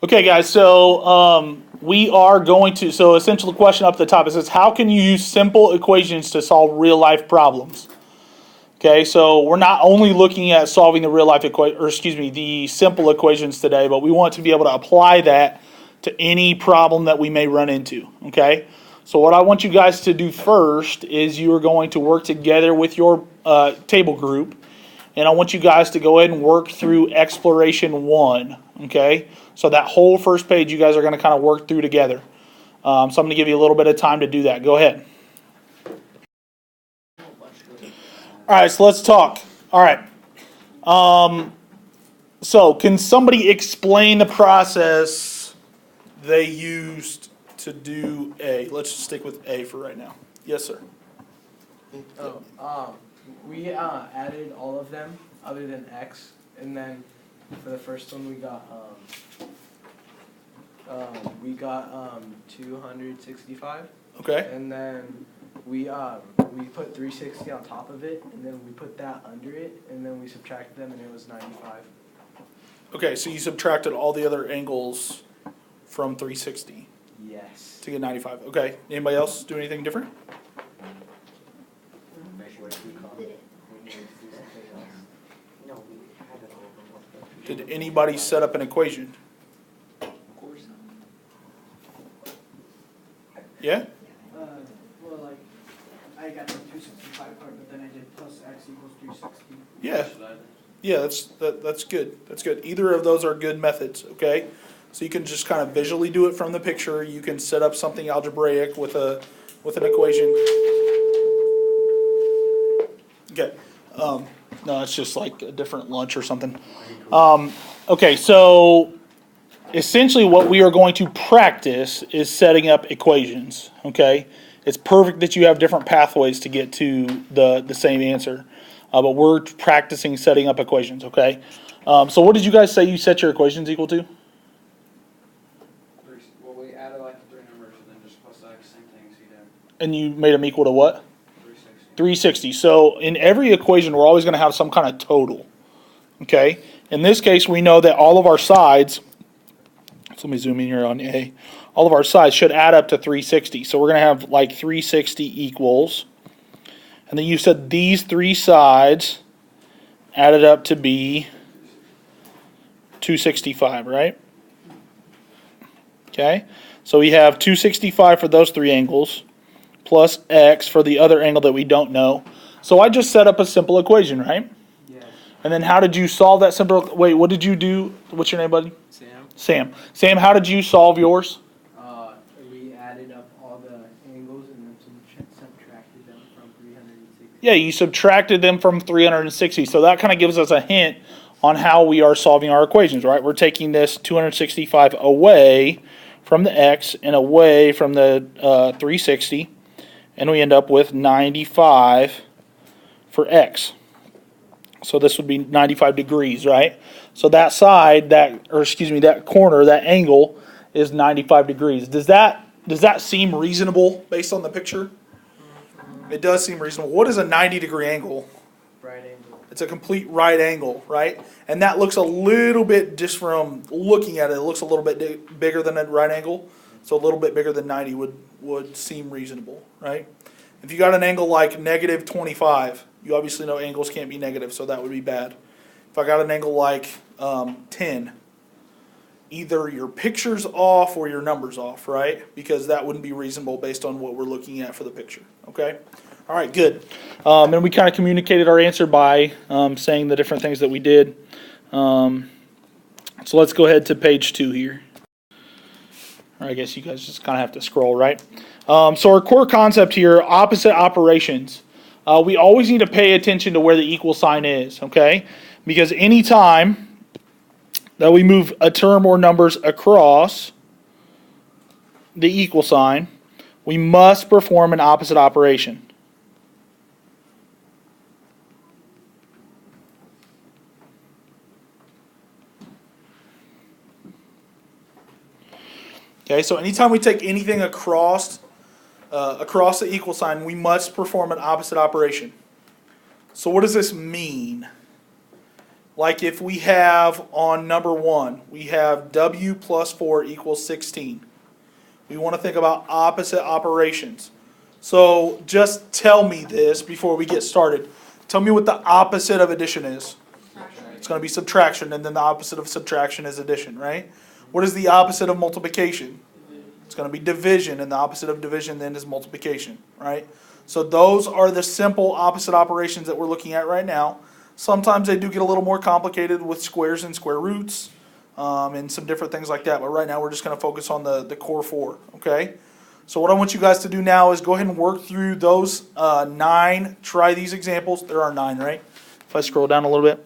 Okay, guys, so we are going to, so essential question up at the top, it says, how can you use simple equations to solve real life problems? Okay, so we're not only looking at solving the real life equation, or excuse me, the simple equations today, but we want to be able to apply that to any problem that we may run into, okay? So what I want you guys to do first is you are going to work together with your table group, and I want you guys to go ahead and work through exploration 1, okay? So that whole first page you guys are going to kind of work through together. So I'm going to give you a little bit of time to do that. Go ahead. All right, so let's talk. All right. So can somebody explain the process they used to do A? Let's just stick with A for right now. Yes, sir. We added all of them other than X, and then for the first one we got 265. Okay. And then we put 360 on top of it, and then we put that under it, and then we subtracted them, and it was 95. Okay, so you subtracted all the other angles from 360 Yes. to get 95. Okay. Anybody else do anything different? Did anybody set up an equation? Yeah? Well, like, I got the 265 part, but then I did plus x equals 360. Yeah. Yeah, that's good. That's good. Either of those are good methods, okay? So you can just kind of visually do it from the picture. You can set up something algebraic with an equation. Okay. No, it's just like a different lunch or something. Okay, so essentially what we are going to practice is setting up equations, okay? It's perfect that you have different pathways to get to the same answer, but we're practicing setting up equations, okay? So what did you guys say you set your equations equal to? Well, we added like the three numbers and then just plus X, same thing, so you did And you made them equal to what? 360. 360. So in every equation, we're always going to have some kind of total, okay? In this case, we know that all of our sides, so let me zoom in here on A, all of our sides should add up to 360. So we're going to have like 360 equals, and then you said these three sides added up to be 265, right? Okay, so we have 265 for those three angles, plus X for the other angle that we don't know. So I just set up a simple equation, right? Yes. And then how did you solve that simple, wait, what did you do? What's your name, buddy? Sam. Sam, how did you solve yours? We added up all the angles and then subtracted them from 360. Yeah, you subtracted them from 360. So that kind of gives us a hint on how we are solving our equations, right? We're taking this 265 away from the X and away from the 360, and we end up with 95 for X. So this would be 95 degrees, right? So that side, that corner, that angle is 95 degrees. Does that seem reasonable based on the picture? It does seem reasonable. What is a 90-degree angle? Right angle. It's a complete right angle, right? And that looks a little bit, just from looking at it, it looks a little bit bigger than a right angle. So a little bit bigger than 90 would seem reasonable, right? If you got an angle like negative 25, you obviously know angles can't be negative, so that would be bad. If I got an angle like 10, either your picture's off or your number's off, right? Because that wouldn't be reasonable based on what we're looking at for the picture, okay? All right, good. And we kind of communicated our answer by saying the different things that we did. So let's go ahead to page 2 here. Or I guess you guys just kind of have to scroll, right? So our core concept here, opposite operations. We always need to pay attention to where the equal sign is, okay? Because anytime that we move a term or numbers across the equal sign, we must perform an opposite operation. Okay, so anytime we take anything across the equal sign, we must perform an opposite operation. So what does this mean? Like if we have on number 1, we have W plus 4 equals 16. We want to think about opposite operations. So just tell me this before we get started. Tell me what the opposite of addition is. It's going to be subtraction, and then the opposite of subtraction is addition, right? What is the opposite of multiplication? It's going to be division, and the opposite of division then is multiplication, right? So those are the simple opposite operations that we're looking at right now. Sometimes they do get a little more complicated with squares and square roots, and some different things like that. But right now we're just going to focus on the core 4, okay? So what I want you guys to do now is go ahead and work through those 9. Try these examples. There are 9, right? If I scroll down a little bit.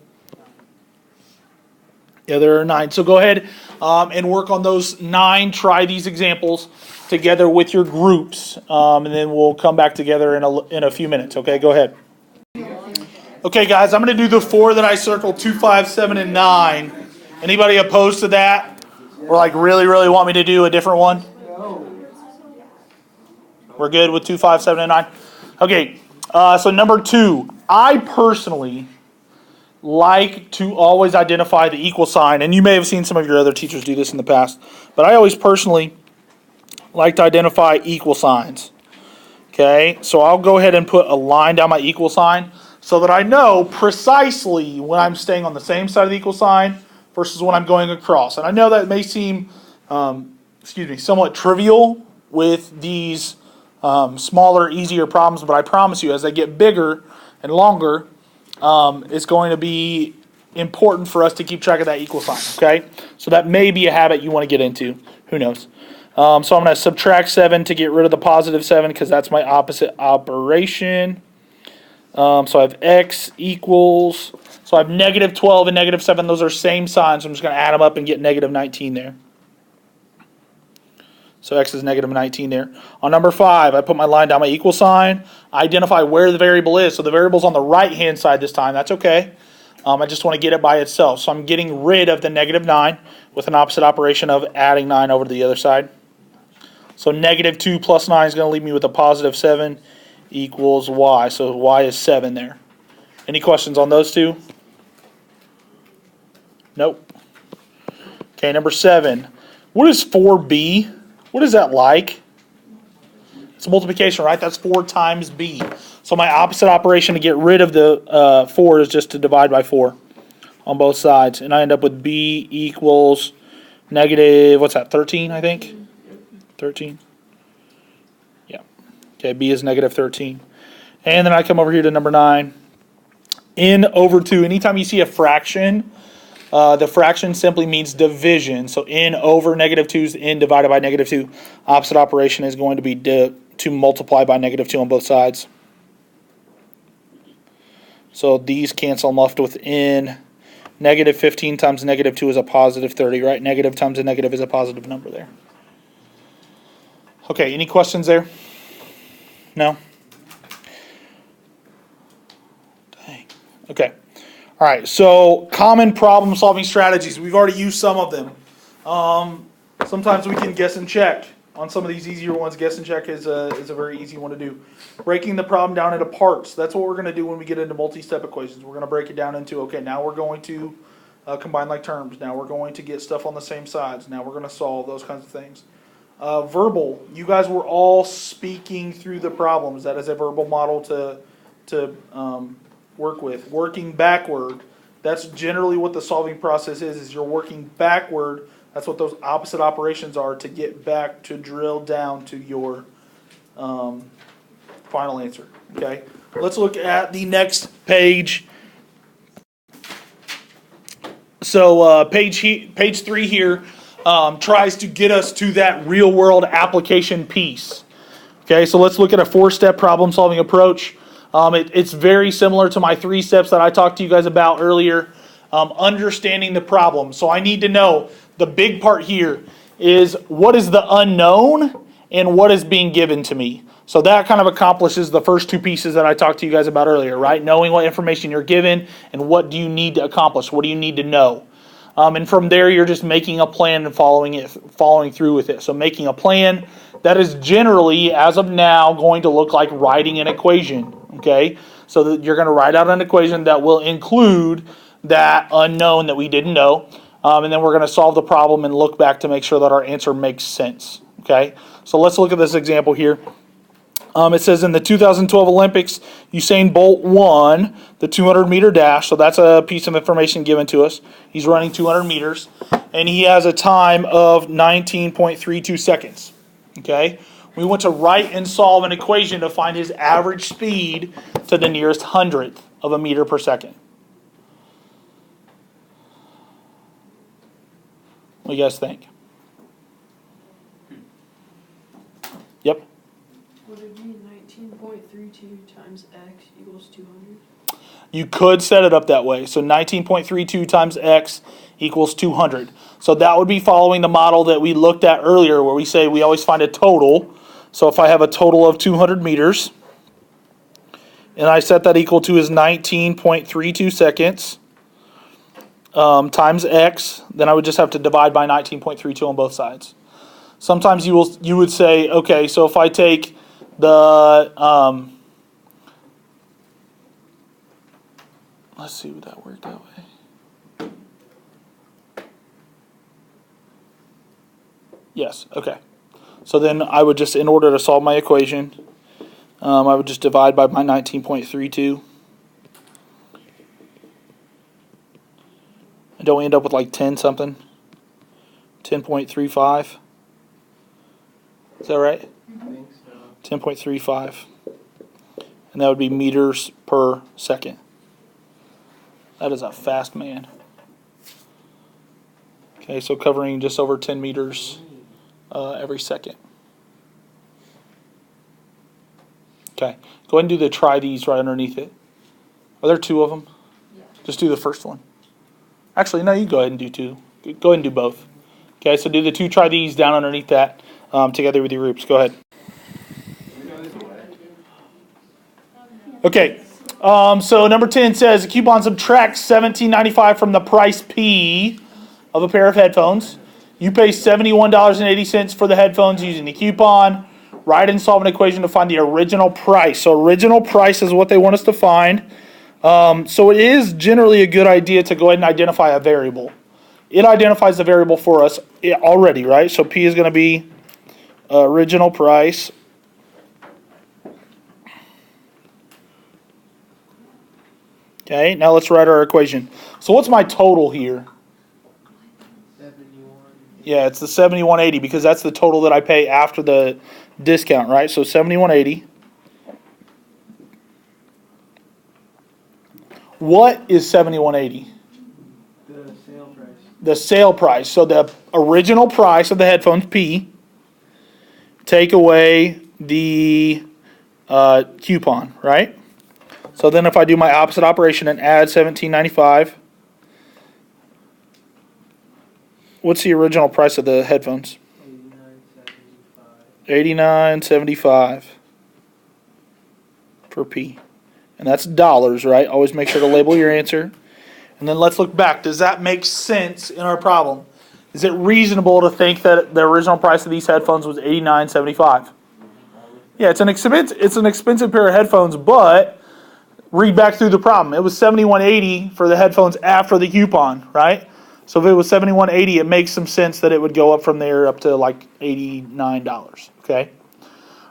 Yeah, there are 9. So go ahead and work on those 9. Try these examples together with your groups, and then we'll come back together in a few minutes. Okay, go ahead. Okay, guys, I'm going to do the 4 that I circled: 2, 5, 7, and 9. Anybody opposed to that, or like really want me to do a different one? We're good with 2, 5, 7, and 9. Okay, so number 2, I personally like to always identify the equal sign, and you may have seen some of your other teachers do this in the past, but I always personally like to identify equal signs. Okay, so I'll go ahead and put a line down my equal sign so that I know precisely when I'm staying on the same side of the equal sign versus when I'm going across. And I know that may seem, somewhat trivial with these smaller, easier problems, but I promise you, as they get bigger and longer, it's going to be important for us to keep track of that equal sign, okay? So that may be a habit you want to get into. Who knows? So I'm going to subtract 7 to get rid of the positive 7 because that's my opposite operation. So I have x equals, so I have negative 12 and negative 7. Those are same signs. So I'm just going to add them up and get negative 19 there. So x is negative 19 there. On number 5, I put my line down my equal sign. I identify where the variable is. So the variable's on the right-hand side this time. That's okay. I just want to get it by itself. So I'm getting rid of the negative 9 with an opposite operation of adding 9 over to the other side. So negative 2 plus 9 is going to leave me with a positive 7 equals y. So y is 7 there. Any questions on those two? Nope. Okay, number 7. What is 4b? What is that like? It's a multiplication, right? That's 4 times b. So my opposite operation to get rid of the 4 is just to divide by 4 on both sides. And I end up with b equals negative, what's that, 13, I think? 13? Yeah. Okay, b is negative 13. And then I come over here to number 9. N over 2. Anytime you see a fraction, the fraction simply means division. So n over negative 2 is n divided by negative 2. Opposite operation is going to be to multiply by negative 2 on both sides. So these cancel. I'm left with n. Negative 15 times negative 2 is a positive 30, right? Negative times a negative is a positive number there. Okay, any questions there? No? Dang. Okay. All right, so common problem solving strategies. We've already used some of them. Sometimes we can guess and check. On some of these easier ones, guess and check is a very easy one to do. Breaking the problem down into parts. That's what we're going to do when we get into multi-step equations. We're going to break it down into, okay, now we're going to combine like terms. Now we're going to get stuff on the same sides. Now we're going to solve those kinds of things. Verbal. You guys were all speaking through the problems. That is a verbal model to work with. Working backward. That's generally what the solving process is you're working backward. That's what those opposite operations are to get back to drill down to your final answer. Okay, let's look at the next page. So page 3 here tries to get us to that real world application piece. Okay, so let's look at a 4-step problem solving approach. It's very similar to my 3 steps that I talked to you guys about earlier. Understanding the problem. So I need to know, the big part here is what is the unknown and what is being given to me. So that kind of accomplishes the first 2 pieces that I talked to you guys about earlier, right? Knowing what information you're given and what do you need to accomplish, what do you need to know. And from there you're just making a plan and following through with it. So making a plan that is generally, as of now, going to look like writing an equation. Okay? So that you're going to write out an equation that will include that unknown that we didn't know. And then we're going to solve the problem and look back to make sure that our answer makes sense. Okay, so let's look at this example here. It says in the 2012 Olympics, Usain Bolt won the 200-meter dash. So that's a piece of information given to us. He's running 200 meters, and he has a time of 19.32 seconds. Okay, we want to write and solve an equation to find his average speed to the nearest hundredth of a meter per second. What do you guys think? Yep. Would it be 19.32 times x equals 200? You could set it up that way. So 19.32 times x equals 200. So that would be following the model that we looked at earlier where we say we always find a total. So if I have a total of 200 meters and I set that equal to his 19.32 seconds times x, then I would just have to divide by 19.32 on both sides. Sometimes you would say, okay, so if I take the, let's see, would that work that way? Yes, okay. So then I would just, in order to solve my equation, I would just divide by my 19.32. And don't we end up with like 10 something? 10.35? Is that right? I think so. 10.35. And that would be meters per second. That is a fast man. Okay, so covering just over 10 meters every second. Okay, go ahead and do the try these right underneath it. Are there two of them? Yeah. Just do the first one. Actually, no, you go ahead and do two. Go ahead and do both. Okay, so do the two try these down underneath that together with your groups. Go ahead. Okay, so number 10 says a coupon subtracts $17.95 from the price P of a pair of headphones. You pay $71.80 for the headphones using the coupon. Write and solve an equation to find the original price. So original price is what they want us to find. So it is generally a good idea to go ahead and identify a variable. It identifies the variable for us already, right? So P is going to be original price. Okay, now let's write our equation. So what's my total here? 71. Yeah, it's the 71.80 because that's the total that I pay after the discount, right? So 71.80. What is 71.80? The sale price. The sale price. So the original price of the headphones, P, take away the coupon, right? So then if I do my opposite operation and add $17.95, what's the original price of the headphones? $89.75 for P. And that's dollars, right? Always make sure to label your answer. And then let's look back. Does that make sense in our problem? Is it reasonable to think that the original price of these headphones was $89.75? Yeah, it's an expensive pair of headphones, but read back through the problem. It was $71.80 for the headphones after the coupon, right? So if it was $71.80, it makes some sense that it would go up from there up to like $89, okay?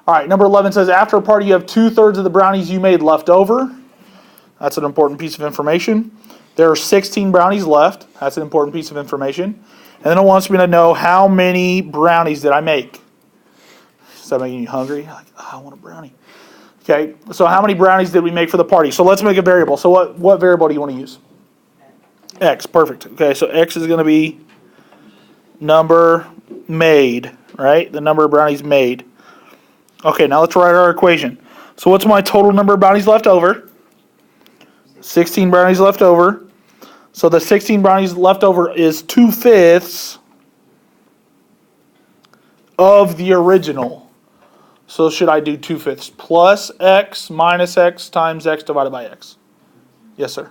All right, number 11 says, after a party you have 2/3 of the brownies you made left over. That's an important piece of information. There are 16 brownies left. That's an important piece of information. And then it wants me to know how many brownies did I make. Is that making you hungry? Like, I want a brownie. Okay, so how many brownies did we make for the party? So let's make a variable. So what variable do you want to use? X, perfect. Okay, so X is going to be number made, right? The number of brownies made. Okay, now let's write our equation. So what's my total number of brownies left over? 16 brownies left over. So the 16 brownies left over is 2/5 of the original. So should I do 2/5 plus X minus X times X divided by X? Yes, sir.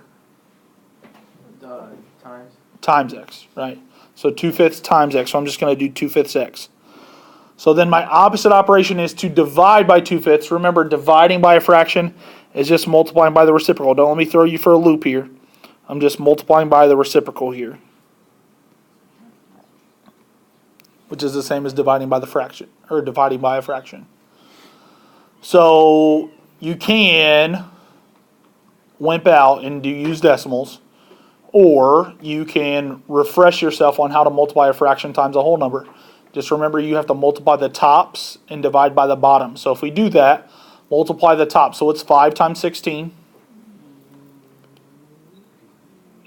Times. Times X, right? So 2/5 times X. So I'm just going to do 2/5 X. So then my opposite operation is to divide by 2/5. Remember, dividing by a fraction is just multiplying by the reciprocal. Don't let me throw you for a loop here. I'm just multiplying by the reciprocal here, which is the same as dividing by the fraction, or dividing by a fraction. So you can wimp out and use decimals, or you can refresh yourself on how to multiply a fraction times a whole number. Just remember you have to multiply the tops and divide by the bottom. So if we do that, multiply the top. So it's 5 times 16.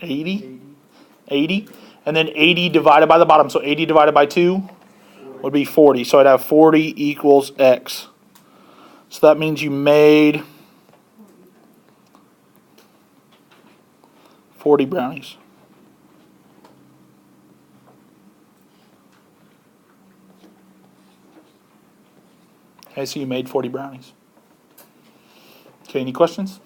80. 80. And then 80 divided by the bottom. So 80 divided by 2 would be 40. So I'd have 40 equals x. So that means you made 40 brownies. Okay, so you made 40 brownies. Okay, any questions?